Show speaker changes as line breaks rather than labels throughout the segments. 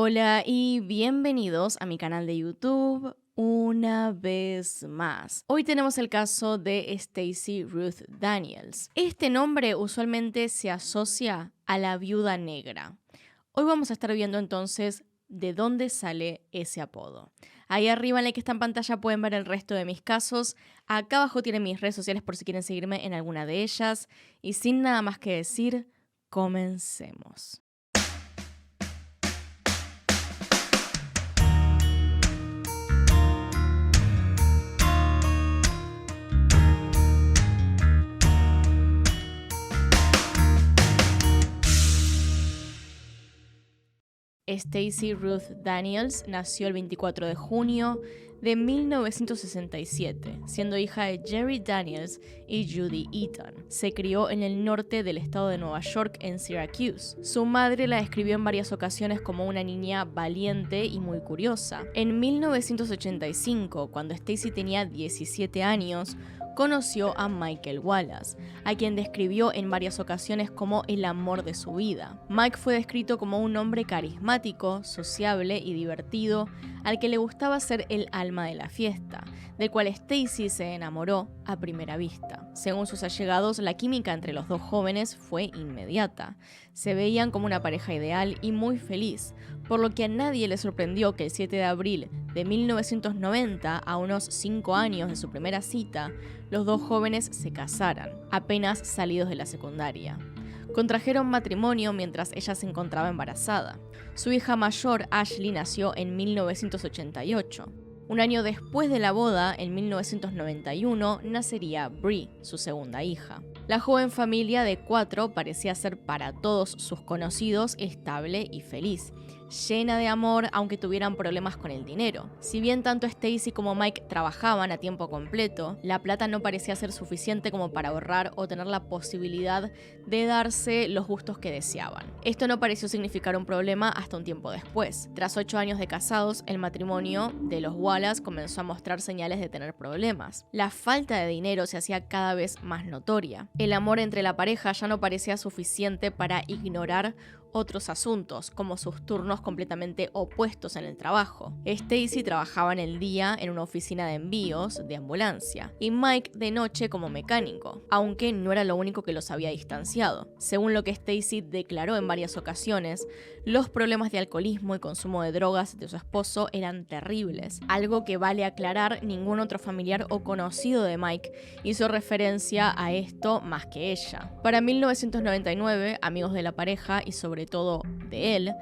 Hola y bienvenidos a mi canal de YouTube una vez más. Hoy tenemos el caso de Stacey Ruth Daniels. Este nombre usualmente se asocia a la viuda negra. Hoy vamos a estar viendo entonces de dónde sale ese apodo. Ahí arriba en la que está en pantalla pueden ver el resto de mis casos. Acá abajo tienen mis redes sociales por si quieren seguirme en alguna de ellas. Y sin nada más que decir, comencemos. Stacey Ruth Daniels nació el 24 de junio de 1967, siendo hija de Jerry Daniels y Judy Eaton. Se crió en el norte del estado de Nueva York, en Syracuse. Su madre la describió en varias ocasiones como una niña valiente y muy curiosa. En 1985, cuando Stacey tenía 17 años, conoció a Michael Wallace, a quien describió en varias ocasiones como el amor de su vida. Mike fue descrito como un hombre carismático, sociable y divertido, al que le gustaba ser el alma de la fiesta, del cual Stacey se enamoró a primera vista. Según sus allegados, la química entre los dos jóvenes fue inmediata. Se veían como una pareja ideal y muy feliz, por lo que a nadie le sorprendió que el 7 de abril de 1990, a unos 5 años de su primera cita, los dos jóvenes se casaran, apenas salidos de la secundaria. Contrajeron matrimonio mientras ella se encontraba embarazada. Su hija mayor, Ashley, nació en 1988. Un año después de la boda, en 1991, nacería Bree, su segunda hija. La joven familia de 4 parecía ser para todos sus conocidos estable y feliz, llena de amor aunque tuvieran problemas con el dinero. Si bien tanto Stacey como Mike trabajaban a tiempo completo, la plata no parecía ser suficiente como para ahorrar o tener la posibilidad de darse los gustos que deseaban. Esto no pareció significar un problema hasta un tiempo después. Tras 8 años de casados, el matrimonio de los Wallace comenzó a mostrar señales de tener problemas. La falta de dinero se hacía cada vez más notoria. El amor entre la pareja ya no parecía suficiente para ignorar otros asuntos, como sus turnos completamente opuestos en el trabajo. Stacey trabajaba en el día en una oficina de envíos de ambulancia y Mike de noche como mecánico, aunque no era lo único que los había distanciado. Según lo que Stacey declaró en varias ocasiones, los problemas de alcoholismo y consumo de drogas de su esposo eran terribles, algo que vale aclarar, ningún otro familiar o conocido de Mike hizo referencia a esto más que ella. Para 1999, amigos de la pareja y sobre todo de él,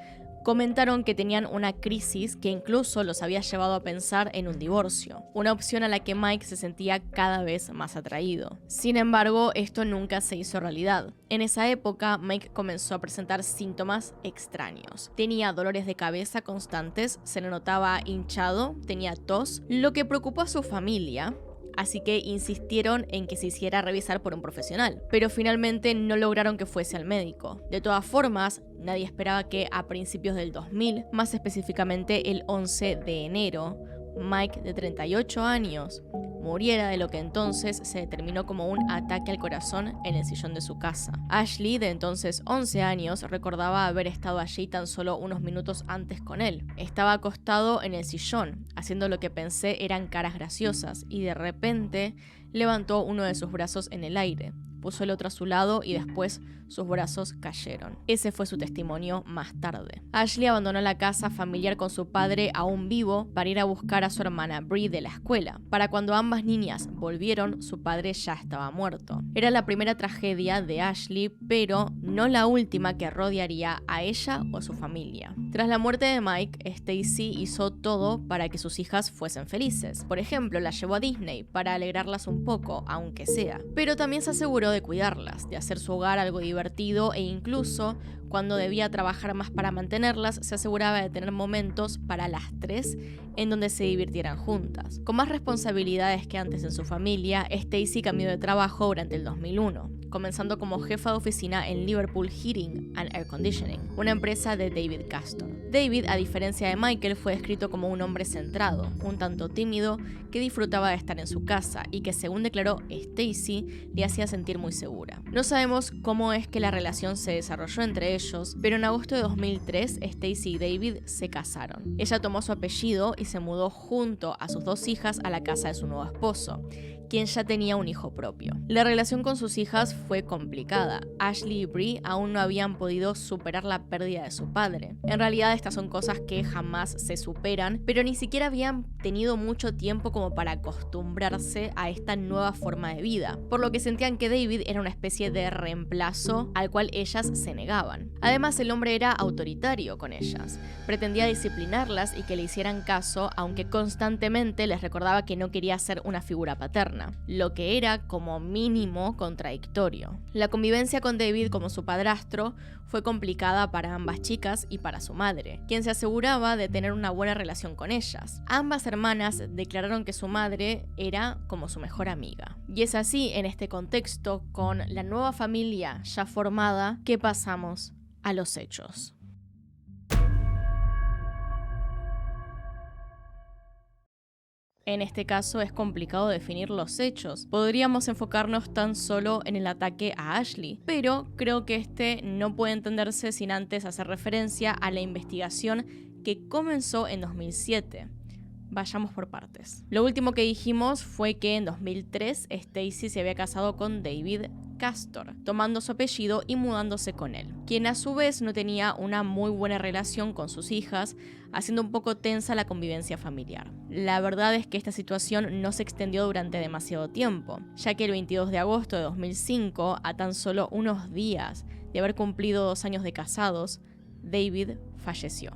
comentaron que tenían una crisis que incluso los había llevado a pensar en un divorcio, una opción a la que Mike se sentía cada vez más atraído. Sin embargo, esto nunca se hizo realidad. En esa época, Mike comenzó a presentar síntomas extraños. Tenía dolores de cabeza constantes, se le notaba hinchado, tenía tos, lo que preocupó a su familia, así que insistieron en que se hiciera revisar por un profesional, pero finalmente no lograron que fuese al médico. De todas formas, nadie esperaba que a principios del 2000, más específicamente el 11 de enero, Mike, de 38 años, muriera de lo que entonces se determinó como un ataque al corazón en el sillón de su casa. Ashley, de entonces 11 años, recordaba haber estado allí tan solo unos minutos antes con él. Estaba acostado en el sillón, haciendo lo que pensé eran caras graciosas, y de repente levantó uno de sus brazos en el aire, puso el otro a su lado y después sus brazos cayeron. Ese fue su testimonio más tarde. Ashley abandonó la casa familiar con su padre aún vivo para ir a buscar a su hermana Bree de la escuela. Para cuando ambas niñas volvieron, su padre ya estaba muerto. Era la primera tragedia de Ashley, pero no la última que rodearía a ella o a su familia. Tras la muerte de Mike, Stacey hizo todo para que sus hijas fuesen felices. Por ejemplo, las llevó a Disney para alegrarlas un poco, aunque sea. Pero también se aseguró de cuidarlas, de hacer su hogar algo divertido e incluso, cuando debía trabajar más para mantenerlas, se aseguraba de tener momentos para las 3 en donde se divirtieran juntas. Con más responsabilidades que antes en su familia, Stacey cambió de trabajo durante el 2001, comenzando como jefa de oficina en Liverpool Heating and Air Conditioning, una empresa de David Castor. David, a diferencia de Michael, fue descrito como un hombre centrado, un tanto tímido, que disfrutaba de estar en su casa y que, según declaró Stacey, le hacía sentir muy segura. No sabemos cómo es que la relación se desarrolló entre ellos, ellos, pero en agosto de 2003 Stacy y David se casaron. Ella tomó su apellido y se mudó junto a sus 2 hijas a la casa de su nuevo esposo, quien ya tenía un hijo propio. La relación con sus hijas fue complicada. Ashley y Bree aún no habían podido superar la pérdida de su padre. En realidad estas son cosas que jamás se superan, pero ni siquiera habían tenido mucho tiempo como para acostumbrarse a esta nueva forma de vida, por lo que sentían que David era una especie de reemplazo al cual ellas se negaban. Además, el hombre era autoritario con ellas, pretendía disciplinarlas y que le hicieran caso, aunque constantemente les recordaba que no quería ser una figura paterna, lo que era como mínimo contradictorio. La convivencia con David como su padrastro fue complicada para ambas chicas y para su madre, quien se aseguraba de tener una buena relación con ellas. Ambas hermanas declararon que su madre era como su mejor amiga. Y es así, en este contexto, con la nueva familia ya formada, que pasamos a los hechos. En este caso es complicado definir los hechos. Podríamos enfocarnos tan solo en el ataque a Ashley, pero creo que este no puede entenderse sin antes hacer referencia a la investigación que comenzó en 2007. Vayamos por partes. Lo último que dijimos fue que en 2003 Stacy se había casado con David Castor, tomando su apellido y mudándose con él, quien a su vez no tenía una muy buena relación con sus hijas, haciendo un poco tensa la convivencia familiar. La verdad es que esta situación no se extendió durante demasiado tiempo, ya que el 22 de agosto de 2005, a tan solo unos días de haber cumplido 2 años de casados, David falleció.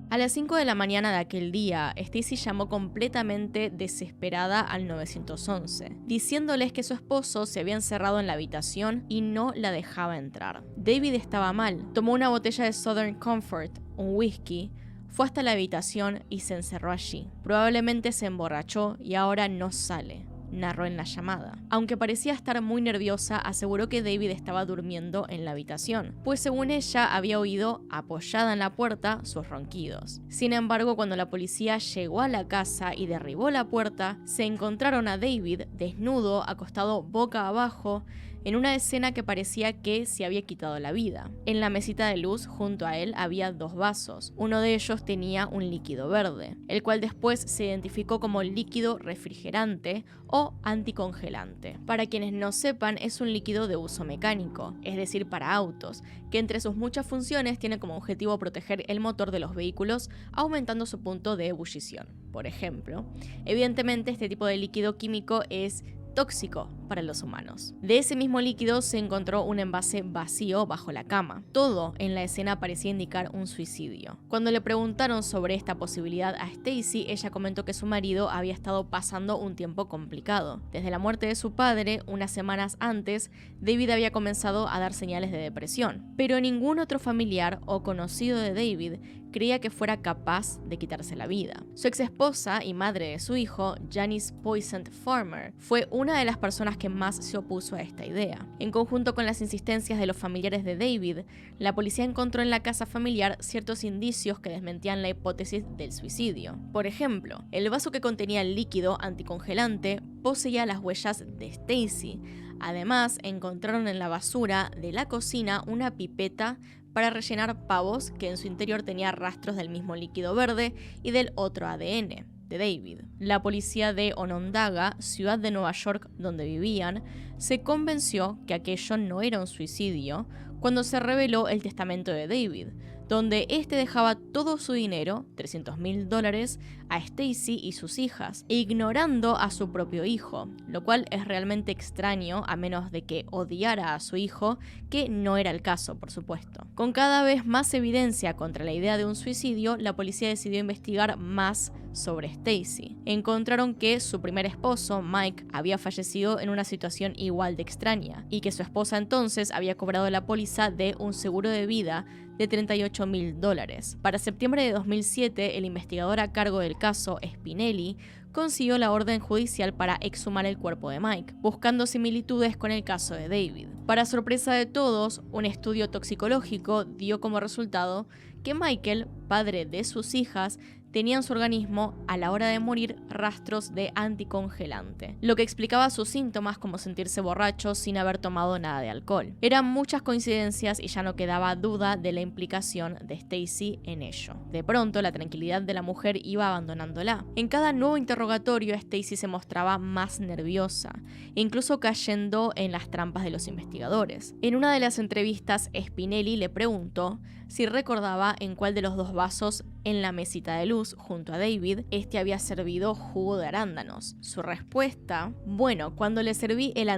A las 5 de la mañana de aquel día, Stacy llamó completamente desesperada al 911, diciéndoles que su esposo se había encerrado en la habitación y no la dejaba entrar. David estaba mal, tomó una botella de Southern Comfort, un whisky, fue hasta la habitación y se encerró allí. Probablemente se emborrachó y ahora no sale, narró en la llamada. Aunque parecía estar muy nerviosa, aseguró que David estaba durmiendo en la habitación, pues según ella había oído, apoyada en la puerta, sus ronquidos. Sin embargo, cuando la policía llegó a la casa y derribó la puerta, se encontraron a David desnudo, acostado boca abajo, en una escena que parecía que se había quitado la vida. En la mesita de luz, junto a él, había 2 vasos. Uno de ellos tenía un líquido verde, el cual después se identificó como líquido refrigerante o anticongelante. Para quienes no sepan, es un líquido de uso mecánico, es decir, para autos, que entre sus muchas funciones tiene como objetivo proteger el motor de los vehículos, aumentando su punto de ebullición. Por ejemplo, evidentemente este tipo de líquido químico es tóxico para los humanos. De ese mismo líquido se encontró un envase vacío bajo la cama. Todo en la escena parecía indicar un suicidio. Cuando le preguntaron sobre esta posibilidad a Stacy, ella comentó que su marido había estado pasando un tiempo complicado. Desde la muerte de su padre, unas semanas antes, David había comenzado a dar señales de depresión, pero ningún otro familiar o conocido de David creía que fuera capaz de quitarse la vida. Su ex esposa y madre de su hijo, Janice Poisson Farmer, fue una de las personas que más se opuso a esta idea. En conjunto con las insistencias de los familiares de David, la policía encontró en la casa familiar ciertos indicios que desmentían la hipótesis del suicidio. Por ejemplo, el vaso que contenía el líquido anticongelante poseía las huellas de Stacy. Además, encontraron en la basura de la cocina una pipeta para rellenar pavos que en su interior tenía rastros del mismo líquido verde y del otro ADN, de David. La policía de Onondaga, ciudad de Nueva York donde vivían, se convenció que aquello no era un suicidio cuando se reveló el testamento de David, donde este dejaba todo su dinero, $300,000, a Stacy y sus hijas, ignorando a su propio hijo, lo cual es realmente extraño a menos de que odiara a su hijo, que no era el caso, por supuesto. Con cada vez más evidencia contra la idea de un suicidio, la policía decidió investigar más sobre Stacy. Encontraron que su primer esposo, Mike, había fallecido en una situación igual de extraña, y que su esposa entonces había cobrado la póliza de un seguro de vida de $38,000. Para septiembre de 2007, el investigador a cargo del caso, Spinelli, consiguió la orden judicial para exhumar el cuerpo de Mike, buscando similitudes con el caso de David. Para sorpresa de todos, un estudio toxicológico dio como resultado que Michael padre de sus hijas, tenía en su organismo, a la hora de morir, rastros de anticongelante, lo que explicaba sus síntomas como sentirse borracho sin haber tomado nada de alcohol. Eran muchas coincidencias y ya no quedaba duda de la implicación de Stacy en ello. De pronto, la tranquilidad de la mujer iba abandonándola. En cada nuevo interrogatorio, Stacy se mostraba más nerviosa, incluso cayendo en las trampas de los investigadores. En una de las entrevistas, Spinelli le preguntó si recordaba en cuál de los dos vasos en la mesita de luz junto a David este había servido jugo de arándanos. Su respuesta: bueno, cuando le serví el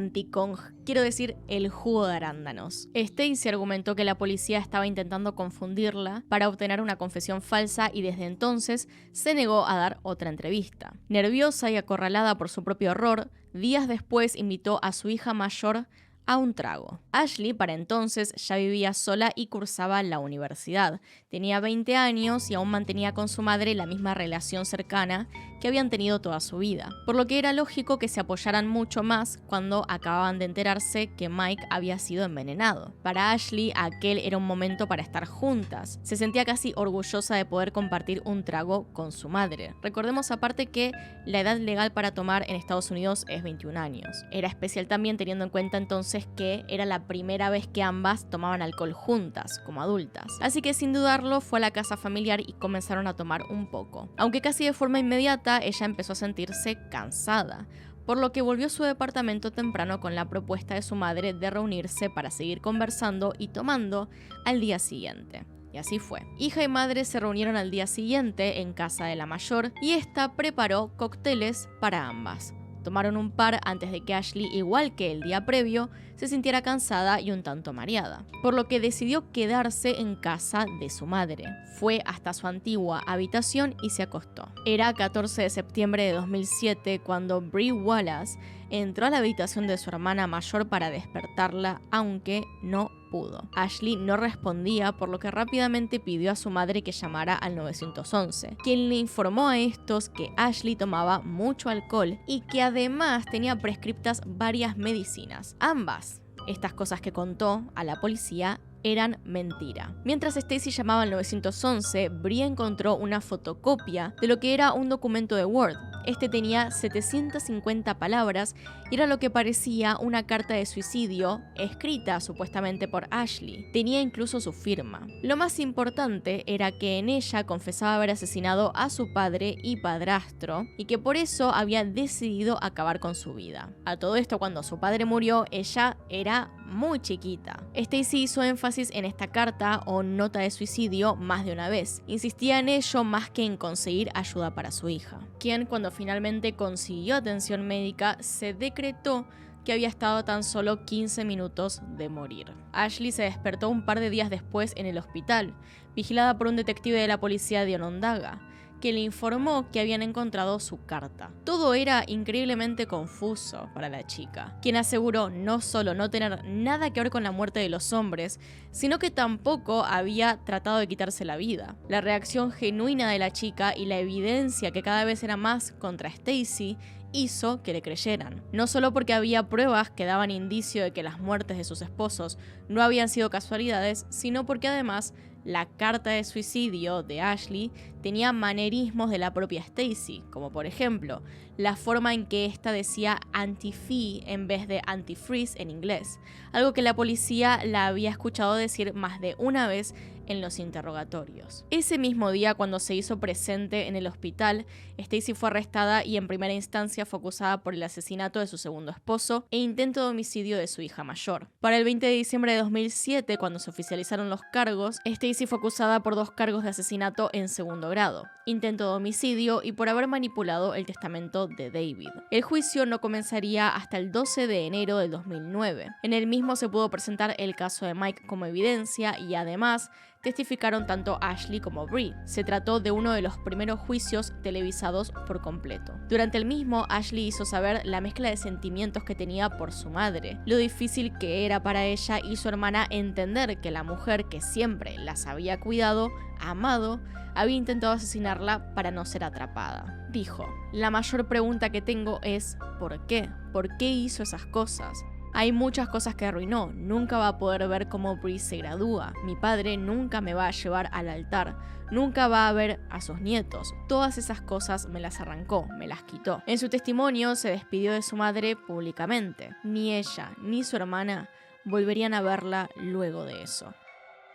quiero decir el jugo de arándanos. Stacy argumentó que la policía estaba intentando confundirla para obtener una confesión falsa y desde entonces se negó a dar otra entrevista. Nerviosa y acorralada por su propio horror, días después invitó a su hija mayor a un trago. Ashley, para entonces, ya vivía sola y cursaba la universidad. Tenía 20 años y aún mantenía con su madre la misma relación cercana que habían tenido toda su vida, por lo que era lógico que se apoyaran mucho más cuando acababan de enterarse que Mike había sido envenenado. Para Ashley, aquel era un momento para estar juntas. Se sentía casi orgullosa de poder compartir un trago con su madre. Recordemos aparte que la edad legal para tomar en Estados Unidos es 21 años. Era especial también teniendo en cuenta entonces que era la primera vez que ambas tomaban alcohol juntas, como adultas. Así que sin dudarlo fue a la casa familiar y comenzaron a tomar un poco. Aunque casi de forma inmediata, ella empezó a sentirse cansada, por lo que volvió a su departamento temprano con la propuesta de su madre de reunirse para seguir conversando y tomando al día siguiente. Y así fue. Hija y madre se reunieron al día siguiente en casa de la mayor y esta preparó cócteles para ambas. Tomaron un par antes de que Ashley, igual que el día previo, se sintiera cansada y un tanto mareada, por lo que decidió quedarse en casa de su madre. Fue hasta su antigua habitación y se acostó. Era 14 de septiembre de 2007 cuando Bree Wallace entró a la habitación de su hermana mayor para despertarla, aunque no pudo. Ashley no respondía, por lo que rápidamente pidió a su madre que llamara al 911, quien le informó a estos que Ashley tomaba mucho alcohol y que además tenía prescriptas varias medicinas. Ambas estas cosas que contó a la policía eran mentira. Mientras Stacy llamaba al 911, Bree encontró una fotocopia de lo que era un documento de Word. Este tenía 750 palabras y era lo que parecía una carta de suicidio escrita supuestamente por Ashley. Tenía incluso su firma. Lo más importante era que en ella confesaba haber asesinado a su padre y padrastro y que por eso había decidido acabar con su vida. A todo esto, cuando su padre murió, ella era muy chiquita. Stacy hizo énfasis en esta carta o nota de suicidio más de una vez. Insistía en ello más que en conseguir ayuda para su hija, quien cuando finalmente consiguió atención médica se decretó que había estado tan solo 15 minutos de morir. Ashley se despertó un par de días después en el hospital, vigilada por un detective de la policía de Onondaga, que le informó que habían encontrado su carta. Todo era increíblemente confuso para la chica, quien aseguró no solo no tener nada que ver con la muerte de los hombres, sino que tampoco había tratado de quitarse la vida. La reacción genuina de la chica y la evidencia que cada vez era más contra Stacy hizo que le creyeran, no solo porque había pruebas que daban indicio de que las muertes de sus esposos no habían sido casualidades, sino porque además la carta de suicidio de Ashley tenía manerismos de la propia Stacy, como por ejemplo, la forma en que esta decía anti-fee en vez de anti-freeze en inglés, algo que la policía la había escuchado decir más de una vez en los interrogatorios. Ese mismo día, cuando se hizo presente en el hospital, Stacy fue arrestada y en primera instancia fue acusada por el asesinato de su segundo esposo e intento de homicidio de su hija mayor. Para el 20 de diciembre de 2007, cuando se oficializaron los cargos, Stacy fue acusada por 2 cargos de asesinato en segundo grado, intento de homicidio y por haber manipulado el testamento de David. El juicio no comenzaría hasta el 12 de enero del 2009. En el mismo se pudo presentar el caso de Mike como evidencia y además testificaron tanto Ashley como Bree. Se trató de uno de los primeros juicios televisados por completo. Durante el mismo, Ashley hizo saber la mezcla de sentimientos que tenía por su madre, lo difícil que era para ella y su hermana entender que la mujer que siempre las había cuidado, amado, había intentado asesinarla para no ser atrapada. Dijo: la mayor pregunta que tengo es ¿por qué? ¿Por qué hizo esas cosas? Hay muchas cosas que arruinó. Nunca va a poder ver cómo Bree se gradúa. Mi padre nunca me va a llevar al altar. Nunca va a ver a sus nietos. Todas esas cosas me las arrancó, me las quitó. En su testimonio se despidió de su madre públicamente. Ni ella ni su hermana volverían a verla luego de eso.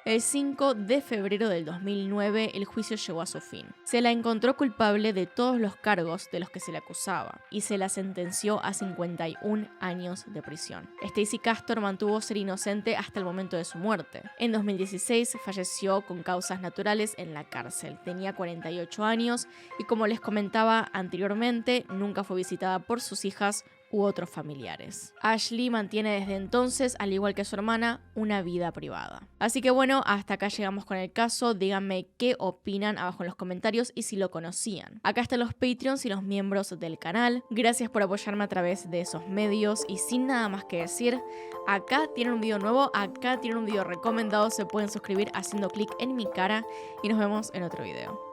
El 5 de febrero del 2009 el juicio llegó a su fin. Se la encontró culpable de todos los cargos de los que se le acusaba y se la sentenció a 51 años de prisión. Stacey Castor mantuvo ser inocente hasta el momento de su muerte. En 2016 falleció con causas naturales en la cárcel. Tenía 48 años y, como les comentaba anteriormente, nunca fue visitada por sus hijas u otros familiares. Ashley mantiene desde entonces, al igual que su hermana, una vida privada. Así que bueno, hasta acá llegamos con el caso. Díganme qué opinan abajo en los comentarios y si lo conocían. Acá están los Patreons y los miembros del canal. Gracias por apoyarme a través de esos medios y sin nada más que decir, acá tienen un video nuevo, acá tienen un video recomendado, se pueden suscribir haciendo clic en mi cara y nos vemos en otro video.